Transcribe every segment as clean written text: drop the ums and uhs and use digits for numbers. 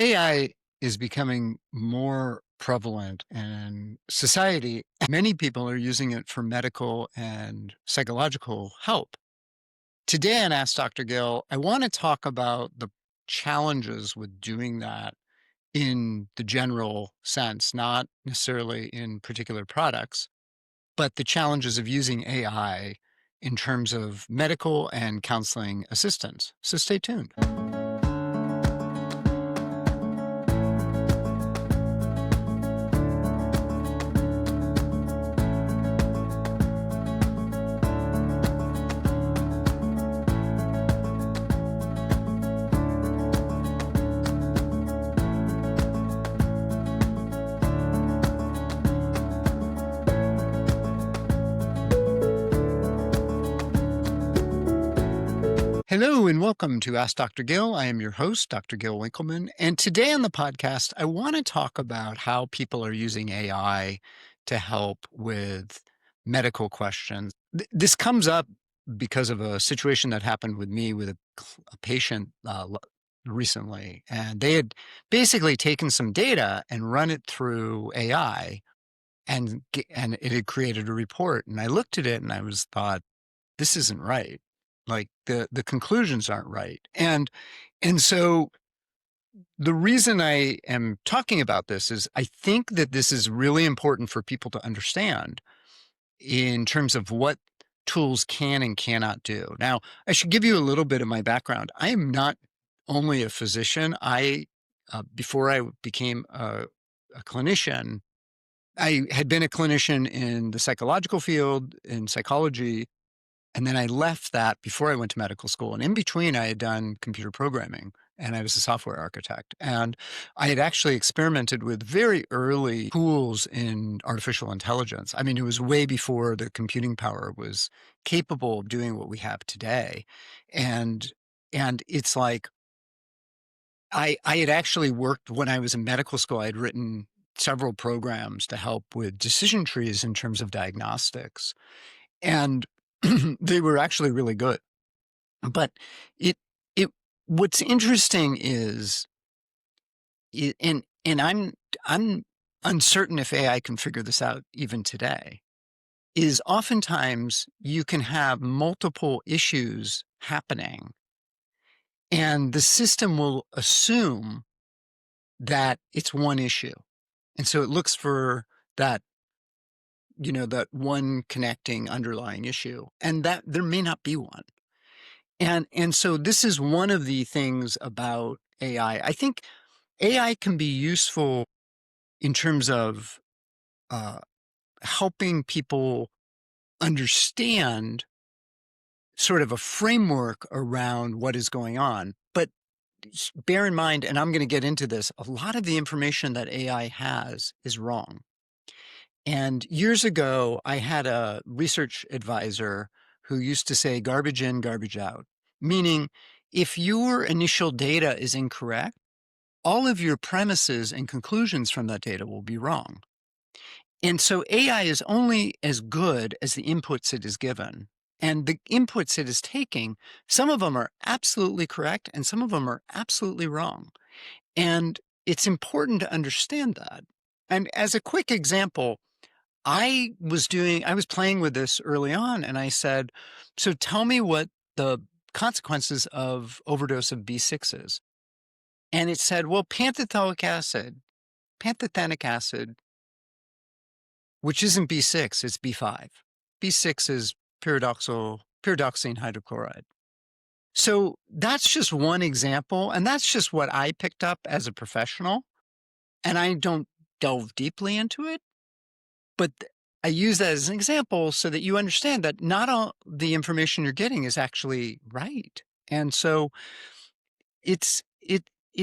AI is becoming more prevalent in society. Many people are using it for medical and psychological help. Today on Ask Dr. Gill, I want to talk about the challenges with doing that in the general sense, not necessarily in particular products, but the challenges of using AI in terms of medical and counseling assistance. So stay tuned. Hello and welcome to Ask Dr. Gill. I am your host, Dr. Gil Winkelman. And today on the podcast, I want to talk about how people are using AI to help with medical questions. This comes up because of a situation that happened with me with a patient recently. And they had basically taken some data and run it through AI and it had created a report. And I looked at it and thought, this isn't right. Like the conclusions aren't right. And so the reason I am talking about this is I think that this is really important for people to understand in terms of what tools can and cannot do. Now, I should give you a little bit of my background. I am not only a physician. Before I became a clinician, I had been a clinician in the psychological field, in psychology, and then I left that before I went to medical school. And in between, I had done computer programming and I was a software architect. And I had actually experimented with very early tools in artificial intelligence. I mean, it was way before the computing power was capable of doing what we have today. And it's like I had actually worked when I was in medical school. I had written several programs to help with decision trees in terms of diagnostics. And they were actually really good. But it it what's interesting is and I'm uncertain if AI can figure this out even today, is oftentimes you can have multiple issues happening and the system will assume that it's one issue. And so it looks for that, that one connecting underlying issue, and that there may not be one. And so this is one of the things about AI. I think AI can be useful in terms of uh, helping people understand sort of a framework around what is going on. But bear in mind, and I'm going to get into this, a lot of the information that AI has is wrong. And years ago, I had a research advisor who used to say garbage in, garbage out, meaning if your initial data is incorrect, all of your premises and conclusions from that data will be wrong. And so AI is only as good as the inputs it is given. And the inputs it is taking, some of them are absolutely correct and some of them are absolutely wrong. And it's important to understand that. And as a quick example, I was playing with this early on and I said, so tell me what the consequences of overdose of B6 is. And it said, well, pantothenic acid, which isn't B6, it's B5. B6 is pyridoxine hydrochloride. So that's just one example. And that's just what I picked up as a professional. And I don't delve deeply into it. But I use that as an example so that you understand that not all the information you're getting is actually right. And so it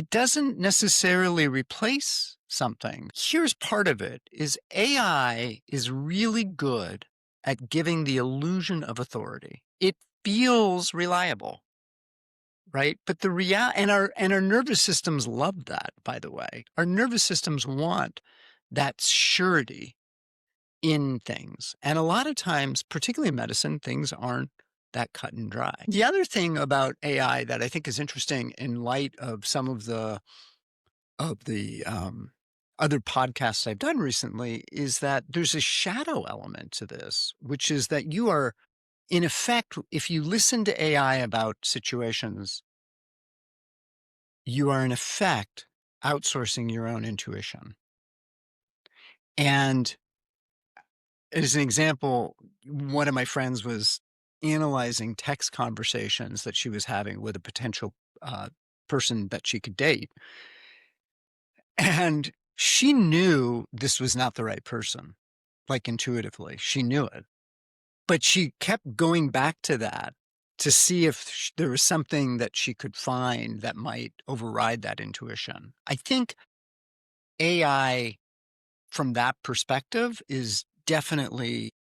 doesn't necessarily replace something. Here's part of it is AI is really good at giving the illusion of authority. It feels reliable, right? But and our nervous systems love that, by the way. Our nervous systems want that surety in things. And a lot of times, particularly in medicine, things aren't that cut and dry. The other thing about AI that I think is interesting in light of some of the of the other podcasts I've done recently is that there's a shadow element to this, which is that you are, in effect, if you listen to AI about situations, you are in effect outsourcing your own intuition. And as an example, one of my friends was analyzing text conversations that she was having with a potential uh, person that she could date. And she knew this was not the right person, like intuitively. She knew it. But she kept going back to that to see if there was something that she could find that might override that intuition. I think AI, from that perspective, is definitely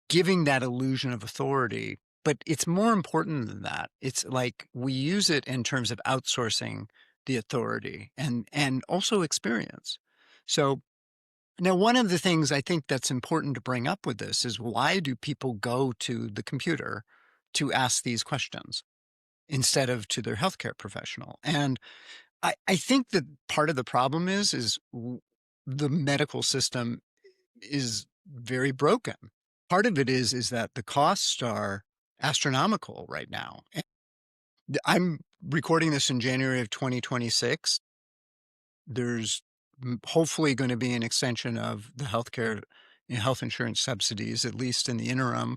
giving that illusion of authority, but it's more important than that. It's like we use it in terms of outsourcing the authority and also experience. So now one of the things I think that's important to bring up with this is why do people go to the computer to ask these questions instead of to their healthcare professional? And I think that part of the problem is the medical system is very broken. Part of it is that the costs are astronomical right now. And I'm recording this in January of 2026. There's hopefully going to be an extension of the healthcare health insurance subsidies, at least in the interim,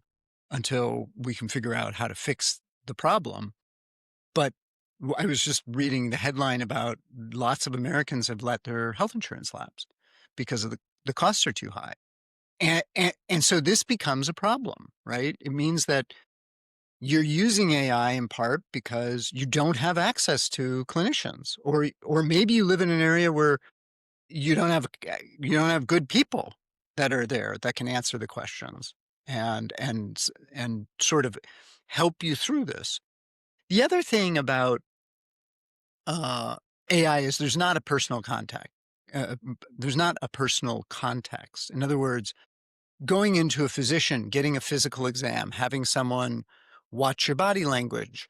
until we can figure out how to fix the problem. But I was just reading the headline about lots of Americans have let their health insurance lapse because of the costs are too high. And so this becomes a problem, right? It means that you're using AI in part because you don't have access to clinicians, or maybe you live in an area where you don't have good people that are there that can answer the questions and sort of help you through this. The other thing about uh, AI is there's not a personal contact. There's not a personal context. In other words, going into a physician, getting a physical exam, having someone watch your body language,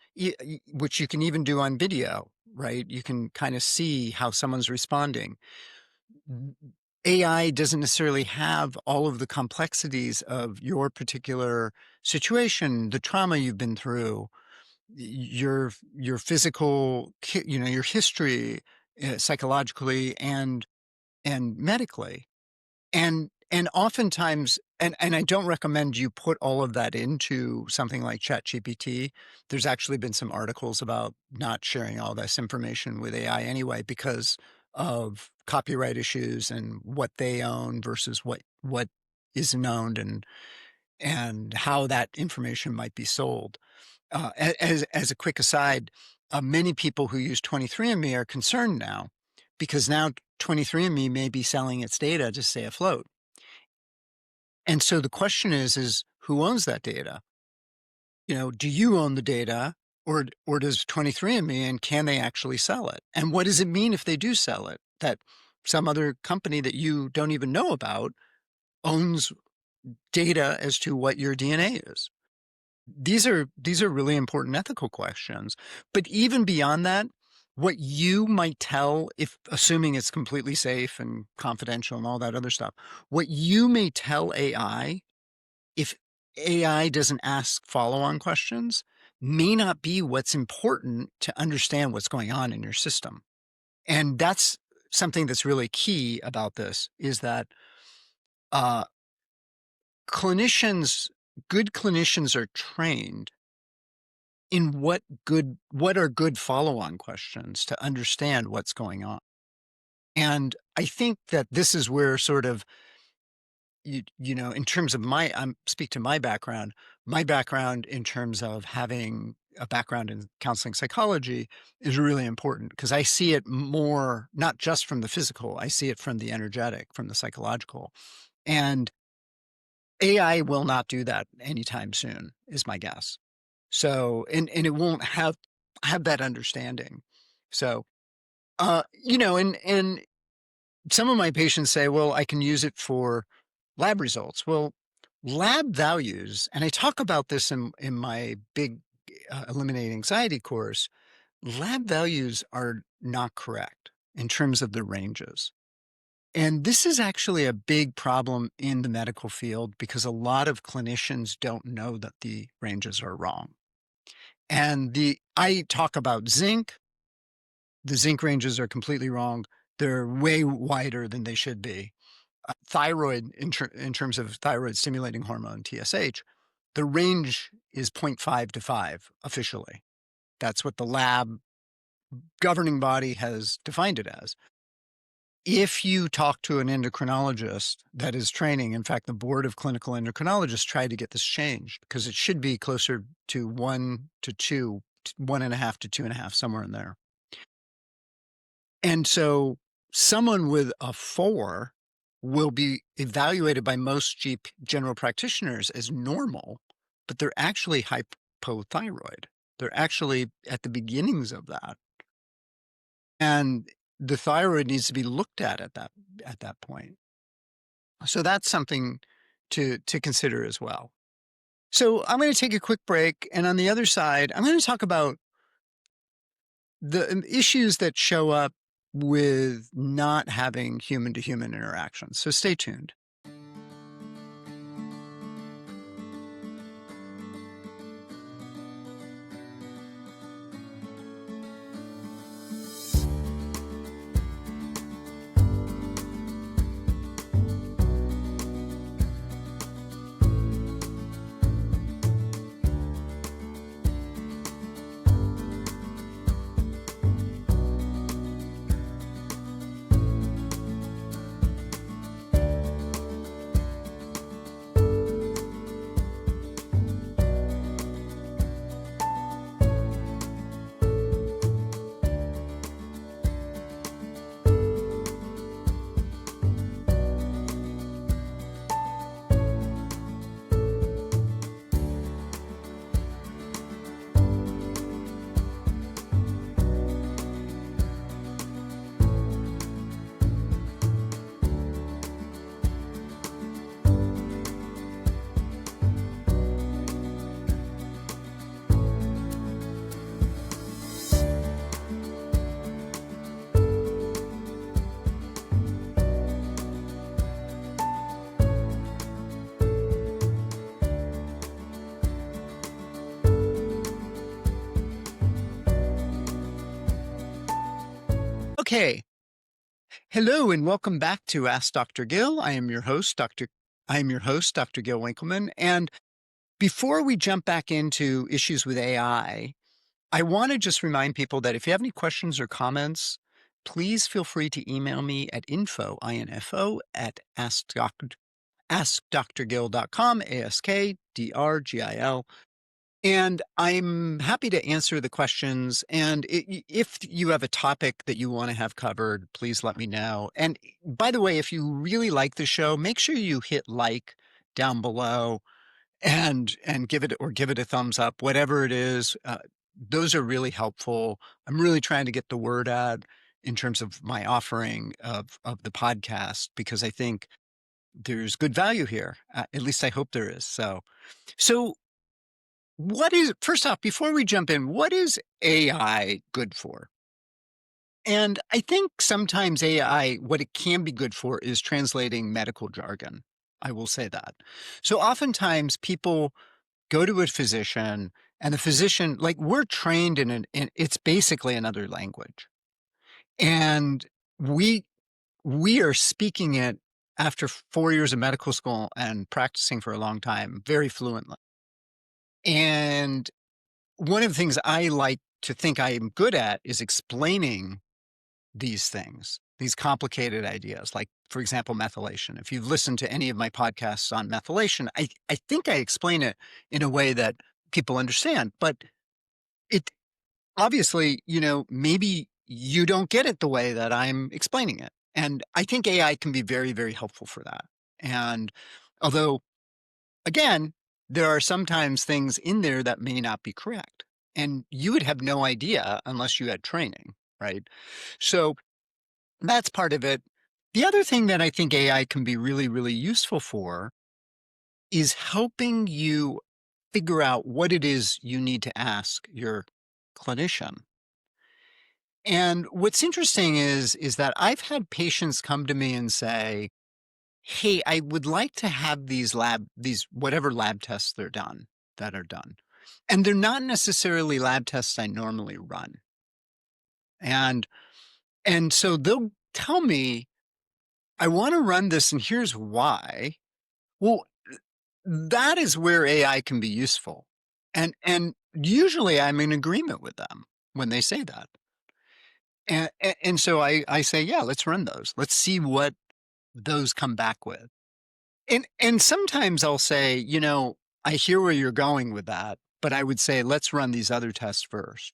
which you can even do on video, right? You can kind of see how someone's responding. AI doesn't necessarily have all of the complexities of your particular situation, the trauma you've been through, your physical, your history, psychologically and medically. And oftentimes and I don't recommend you put all of that into something like ChatGPT. There's actually been some articles about not sharing all this information with AI anyway because of copyright issues and what they own versus what isn't owned and how that information might be sold. As a quick aside, many people who use 23andMe are concerned now because now 23andMe may be selling its data to stay afloat. And so the question is who owns that data? Do you own the data or does 23andMe, and can they actually sell it? And what does it mean if they do sell it? That some other company that you don't even know about owns data as to what your DNA is. These are really important ethical questions. But even beyond that, what you might tell, if assuming it's completely safe and confidential and all that other stuff, what you may tell AI if AI doesn't ask follow-on questions may not be what's important to understand what's going on in your system. And that's something that's really key about this is that uh, clinicians, good clinicians are trained in what are good follow-on questions to understand what's going on. And I think that this is where sort of in terms of speak to my background in terms of having a background in counseling psychology is really important because I see it more, not just from the physical, I see it from the energetic, from the psychological. And AI will not do that anytime soon, is my guess. So, and it won't have that understanding. So, and some of my patients say, well, I can use it for lab results. Well, lab values, and I talk about this in my big Eliminate Anxiety course, lab values are not correct. in terms of the ranges. And this is actually a big problem in the medical field because a lot of clinicians don't know that the ranges are wrong. And I talk about zinc. The zinc ranges are completely wrong. They're way wider than they should be. Thyroid, in terms of thyroid stimulating hormone, TSH, the range is zero point 0.5 to 5 officially. That's what the lab governing body has defined it as. If you talk to an endocrinologist that is training, in fact, the board of clinical endocrinologists tried to get this changed because it should be closer to 1 to 2, 1.5 to 2.5, somewhere in there. And so someone with a 4 will be evaluated by most general practitioners as normal, but they're actually hypothyroid. They're actually at the beginnings of that. And the thyroid needs to be looked at that point. So that's something to consider as well. So I'm going to take a quick break, and on the other side, I'm going to talk about the issues that show up with not having human to human interactions. So stay tuned. Okay. Hello and welcome back to Ask Dr. Gill. I am your host, Dr. Gil Winkelman. And before we jump back into issues with I want to just remind people that if you have any questions or comments, please feel free to email me at info at askdrgil.com, ASKDRGIL. And I'm happy to answer the questions. And if you have a topic that you want to have covered, please let me know. And by the way, if you really like the show, make sure you hit like down below and give it a thumbs up, whatever it is. Those are really helpful. I'm really trying to get the word out in terms of my offering of the podcast because I think there's good value here. At least I hope there is. So first off, before we jump in, what is AI good for? And I think sometimes AI, what it can be good for is translating medical jargon. I will say that. So oftentimes people go to a physician and the physician, like we're trained in it's basically another language. And we we are speaking it after 4 years of medical school and practicing for a long time, very fluently. And one of the things I like to think I am good at is explaining these things, these complicated ideas, like, for example, methylation. If you've listened to any of my podcasts on methylation, I think I explain it in a way that people understand, but it obviously, maybe you don't get it the way that I'm explaining it. And I think AI can be very, very helpful for that. And although again, there are sometimes things in there that may not be correct, and you would have no idea unless you had training, right? So that's part of it. The other thing that I think AI can be really, really useful for is helping you figure out what it is you need to ask your clinician. And what's interesting is that I've had patients come to me and say, "Hey, I would like to have these whatever lab tests that are done." And they're not necessarily lab tests I normally run. And and so they'll tell me, "I wanna run this and here's why." Well, that is where AI can be useful. And usually I'm in agreement with them when they say that. And so I say, "Yeah, let's run those. Let's see what those come back with." And sometimes I'll say, "I hear where you're going with that, but I would say let's run these other tests first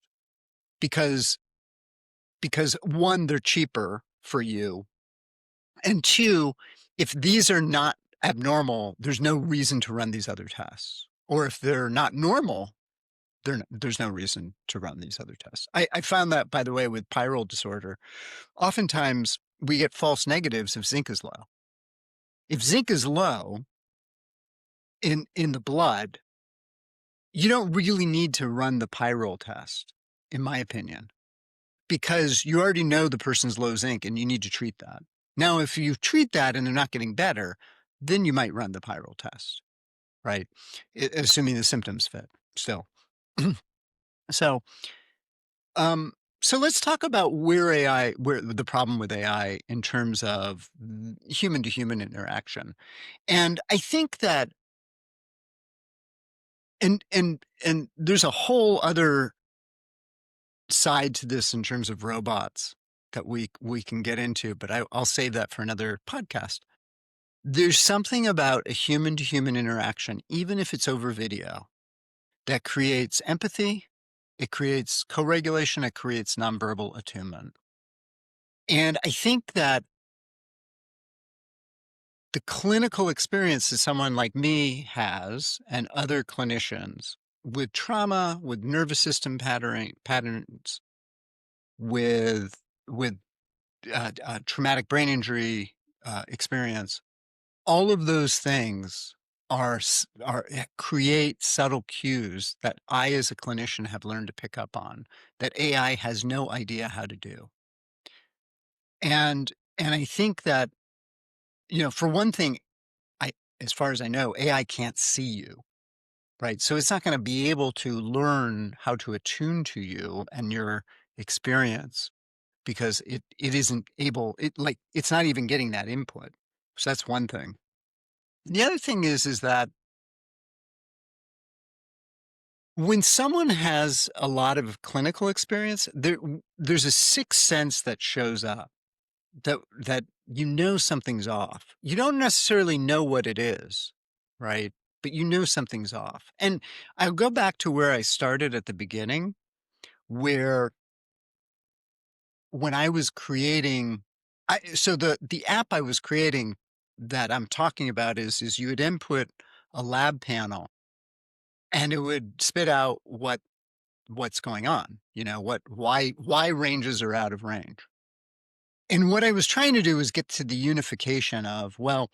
because because 1, they're cheaper for you, and 2, if these are not abnormal, there's no reason to run these other tests. Or if they're not normal, there's no reason to run these other tests." I found that, by the way, with pyrrole disorder, oftentimes we get false negatives if zinc is low. If zinc is low in the blood, you don't really need to run the pyrrole test, in my opinion, because you already know the person's low zinc and you need to treat that. Now, if you treat that and they're not getting better, then you might run the pyrrole test, right? Assuming the symptoms fit still. So, um, so let's talk about where the problem with AI in terms of human to human interaction. And I think that, and there's a whole other side to this in terms of robots that we can get into, but I'll save that for another podcast. There's something about a human to human interaction, even if it's over video, that creates empathy, it creates co-regulation, it creates nonverbal attunement. And I think that the clinical experience that someone like me has and other clinicians with trauma, with nervous system patterns, with with traumatic brain injury experience, all of those things create subtle cues that I, as a clinician, have learned to pick up on that AI has no idea how to do. And I think that, for one thing, I as far as I know, AI can't see you, right? So it's not going to be able to learn how to attune to you and your experience because it isn't able, it's not even getting that input. So that's one thing. The other thing is that when someone has a lot of clinical experience, there's a sixth sense that shows up that something's off. You don't necessarily know what it is, right? But something's off. And I'll go back to where I started at the beginning, where when I was creating, so the app I was creating that I'm talking about is you would input a lab panel and it would spit out what's going on, why ranges are out of range. And what I was trying to do was get to the unification of, well,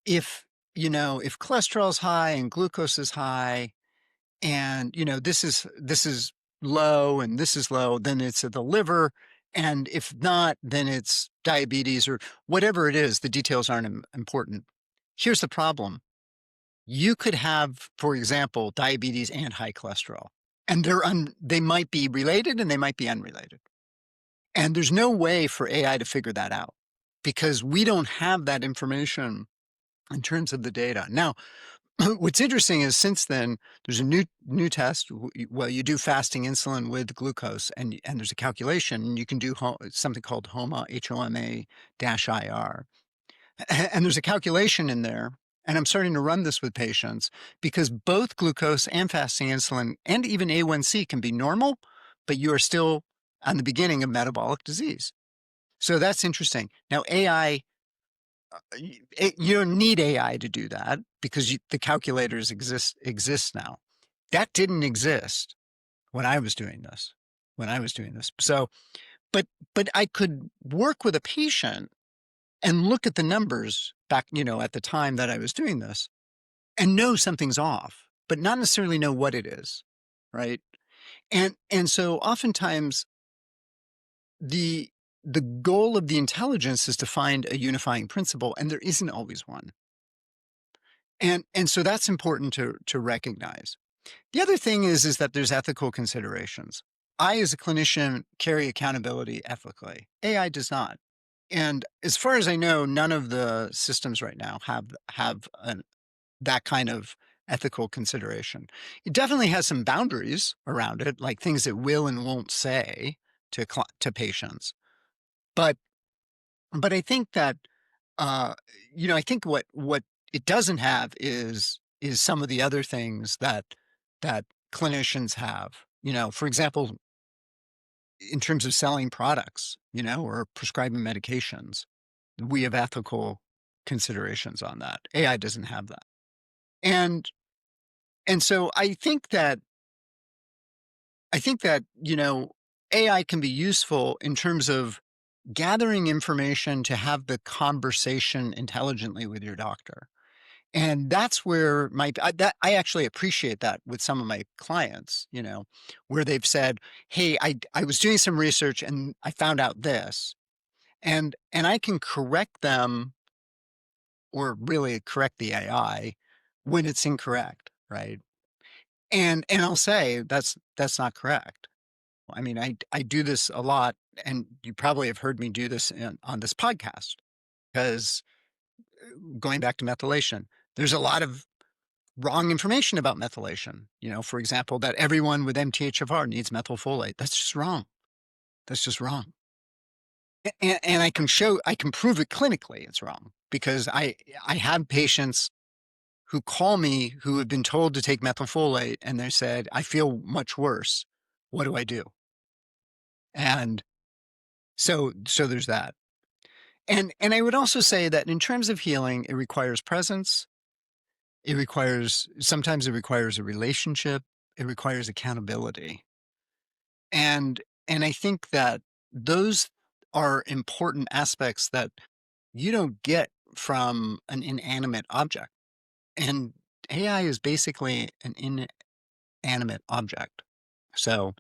if if cholesterol is high and glucose is high, and this is low and this is low, then it's at the liver, and if not, then it's diabetes or whatever it is. The details aren't important. Here's the problem: you could have, for example, diabetes and high cholesterol, and they might be related and they might be unrelated. And there's no way for AI to figure that out because we don't have that information in terms of the data. Now, what's interesting is since then, there's a new test. Well, you do fasting insulin with glucose, and there's a calculation. And you can do something called HOMA, HOMA-IR, and there's a calculation in there. And I'm starting to run this with patients because both glucose and fasting insulin and even A1C can be normal, but you are still on the beginning of metabolic disease. So that's interesting. Now, AI, you don't need AI to do that because the calculators exist now. That didn't exist when I was doing this. So, but I could work with a patient and look at the numbers back, at the time that I was doing this, and know something's off, but not necessarily know what it is, right? And so oftentimes the the goal of the intelligence is to find a unifying principle, and there isn't always one. And so that's important to recognize. The other thing is that there's ethical considerations. I, as a clinician, carry accountability ethically. AI does not. And as far as I know, none of the systems right now have that kind of ethical consideration. It definitely has some boundaries around it, like things it will and won't say to patients. But but I think that uh, I think what it doesn't have is some of the other things that clinicians have. For example, in terms of selling products, or prescribing medications, we have ethical considerations on that. AI doesn't have that. And and so I think that, AI can be useful in terms of gathering information to have the conversation intelligently with your doctor. And that's where I actually appreciate that with some of my clients, where they've said, "Hey, I was doing some research and I found out this." And I can correct them, or really correct the AI when it's incorrect, right? And I'll say that's not correct. I mean, I do this a lot, and you probably have heard me do this on this podcast, because going back to methylation, there's a lot of wrong information about methylation. For example, that everyone with MTHFR needs methylfolate. That's just wrong. That's just wrong. And I can prove it clinically. It's wrong, because I have patients who call me who have been told to take methylfolate, and they said, "I feel much worse. What do I do?" And so there's that. And I would also say that in terms of healing, it requires presence. Sometimes it requires a relationship. It requires accountability. And I think that those are important aspects that you don't get from an inanimate object. And AI is basically an inanimate object. So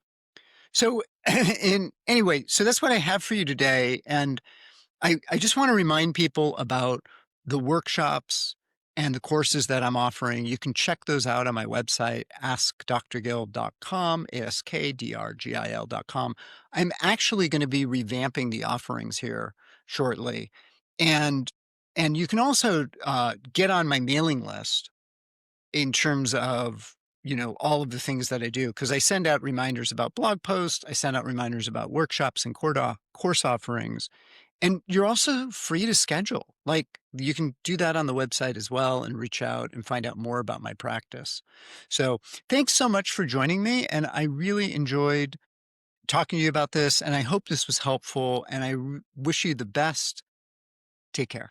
in anyway, so that's what I have for you today. And I just want to remind people about the workshops and the courses that I'm offering. You can check those out on my website, askdrgil.com, askdrgil.com. I'm actually going to be revamping the offerings here shortly. And and you can also get on my mailing list in terms of, all of the things that I do, because I send out reminders about blog posts. I send out reminders about workshops and course offerings. And you're also free to schedule. Like, you can do that on the website as well and reach out and find out more about my practice. So thanks so much for joining me. And I really enjoyed talking to you about this. And I hope this was helpful. And I wish you the best. Take care.